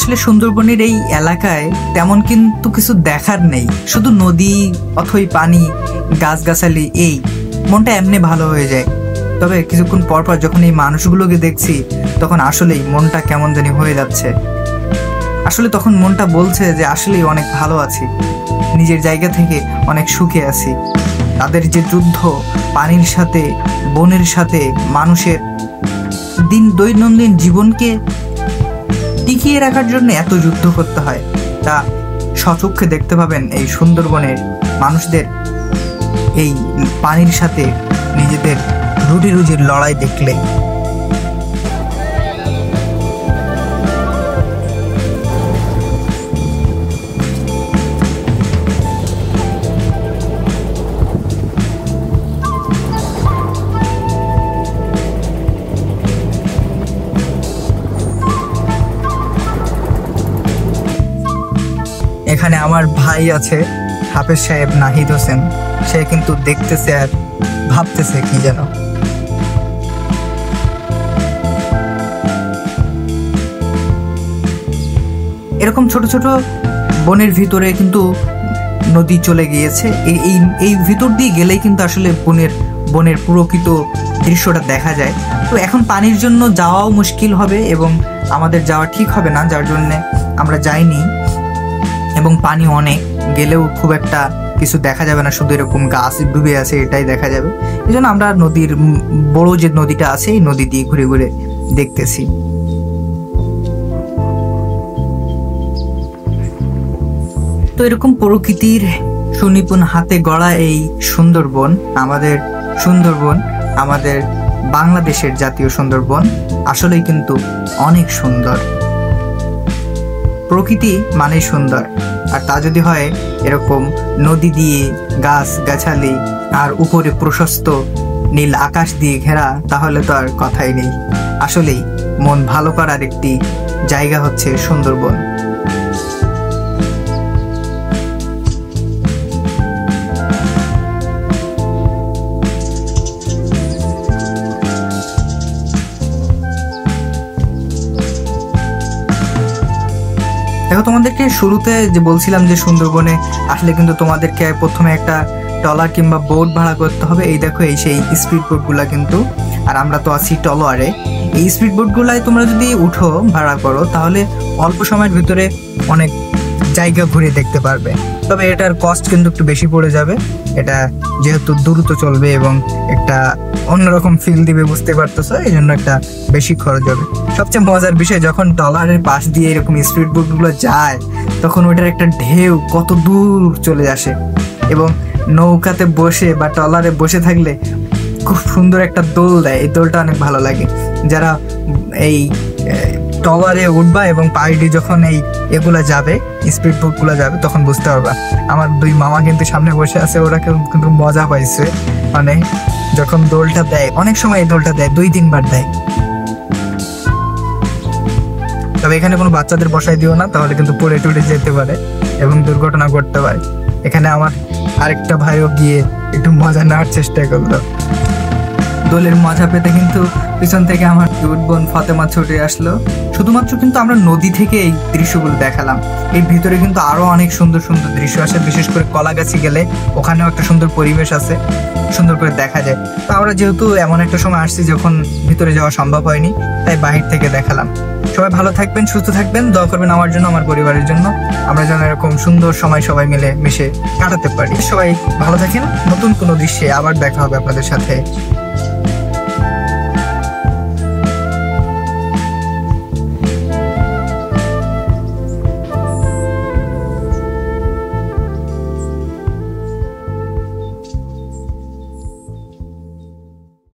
আসলে সুন্দরবনের এই এলাকায় তেমন কিন্তু কিছু দেখার নেই, শুধু নদী অথই পানি, গাছগাছালি, এই মনটা এমনি ভালো হয়ে যায়। তবে কিছুক্ষণ পরপর যখন এই মানুষগুলোকে দেখছি তখন আসলেই মনটা কেমন জানি হয়ে যাচ্ছে। আসলে তখন মনটা বলছে যে আসলেই অনেক ভালো আছি, নিজের জায়গা থেকে অনেক সুখে আছি। তাদের যে যুদ্ধ পানির সাথে, বনের সাথে, মানুষের দৈনন্দিন জীবনকে টিকিয়ে রাখার জন্য এত যুদ্ধ করতে হয়, তা সচক্ষে দেখতে পাবেন এই সুন্দরবনের মানুষদের এই পানির সাথে নিজেদের রুটি রুজির লড়াই দেখলে। এখানে আমার ভাই আছে হাফেজ সাহেব নাহিদ হোসেন, সে কিন্তু দেখতেছে আর ভাবতেছে কি যেন। এরকম ছোট ছোট বনের ভিতরে কিন্তু নদী চলে গিয়েছে, এই ভিতর দিয়ে গেলেই কিন্তু আসলে বনের প্রকৃত দৃশ্যটা দেখা যায়। তো এখন পানির জন্য যাওয়াও মুশকিল হবে এবং আমাদের যাওয়া ঠিক হবে না, যার জন্যে আমরা যাইনি। এবং পানি অনেক, গেলেও খুব একটা কিছু দেখা যাবে না, শুধু এরকম গাছ ডুবে আছে এটাই দেখা যাবে। এই জন্য আমরা নদীর বড় যে নদীটা আছে এই নদী দিয়ে ঘুরে ঘুরে দেখতেছি। তো এরকম প্রকৃতির সুনিপুণ হাতে গড়া এই সুন্দরবন, আমাদের বাংলাদেশের জাতীয় সুন্দরবন আসলেই কিন্তু অনেক সুন্দর। প্রকৃতি মানে সুন্দর, আর তা যদি হয় এরকম নদী দিয়ে, গাছ গাছালি আর উপরে প্রশস্ত নীল আকাশ দিয়ে ঘেরা, তাহলে তো আর কথাই নেই। আসলেই মন ভালো করার একটি জায়গা হচ্ছে সুন্দরবন। দেখো, তোমাদেরকে শুরুতে যে বলছিলাম যে সুন্দরবনে আসলে কিন্তু তোমাদেরকে প্রথমে একটা ট্রলার কিংবা বোট ভাড়া করতে হবে। এই দেখো, এই সেই স্পিড বোটগুলা কিন্তু, আর আমরা তো আছি ট্রলারে। এই স্পিড বোটগুলায় তোমরা যদি উঠো, ভাড়া করো, তাহলে অল্প সময়ের ভিতরে অনেক জায়গা ঘুরে দেখতে পারবে। তবে এটার কস্ট কিন্তু একটু বেশি পড়ে যাবে, এটা যেহেতু দ্রুত চলবে এবং একটা অন্যরকম ফিল দিবে, বুঝতে পারতেছো, এই জন্য একটা বেশি খরচ হবে। সবচেয়ে মজার বিষয়, যখন ট্রলারের পাশ দিয়ে এরকম স্পিড বোটগুলো যায় তখন ওটার একটা ঢেউ কত দূর চলে আসে, এবং নৌকাতে বসে বা ট্রলারে বসে থাকলে খুব সুন্দর একটা দোল দেয়, এই দোলটা অনেক ভালো লাগে। যারা এই ট্রলারে উঠবা এবং পাড়ি যখন এগুলা যাবে, স্পিড বোটগুলো যাবে, তখন বুঝতে পারবা। আমার দুই মামা কিন্তু সামনে বসে আছে, ওরা কিন্তু মজা পাইছে। মানে যখন দোলটা দেয়, অনেক সময় এই দোলটা দেয় 2-3 বার দেয়। তবে এখানে কোনো বাচ্চাদের বসাই দিও না, তাহলে কিন্তু পড়ে টুটে যেতে পারে এবং দুর্ঘটনা ঘটতে পারে। এখানে আমার আরেকটা ভাইও গিয়ে একটু মজা নেওয়ার চেষ্টা করলো। দোলের মজা পেতে কিন্তু পিছন থেকে আমার কিউট বোন ফাতেমা ছুটে আসলো। শুধুমাত্র কিন্তু আমরা নদী থেকে এই দৃশ্যগুলো দেখালাম, এর ভিতরে কিন্তু আরো অনেক সুন্দর সুন্দর দৃশ্য আছে। বিশেষ করে কলাগাছি গেলে ওখানেও একটা সুন্দর পরিবেশ আছে, সুন্দর করে দেখা যায়। তো আমরা যেহেতু এমন একটা সময় আসছি যখন ভিতরে যাওয়া সম্ভব হয়নি, তাই বাহির থেকে দেখালাম। সবাই ভালো থাকবেন, সুস্থ থাকবেন, দোয়া করবেন আমার জন্য, আমার পরিবারের জন্য। আমরা যেন এরকম সুন্দর সময় সবাই মিলে মিশে কাটাতে পারি। সবাই ভালো থাকেন, নতুন কোনো দৃশ্যে আবার দেখা হবে আপনাদের সাথে।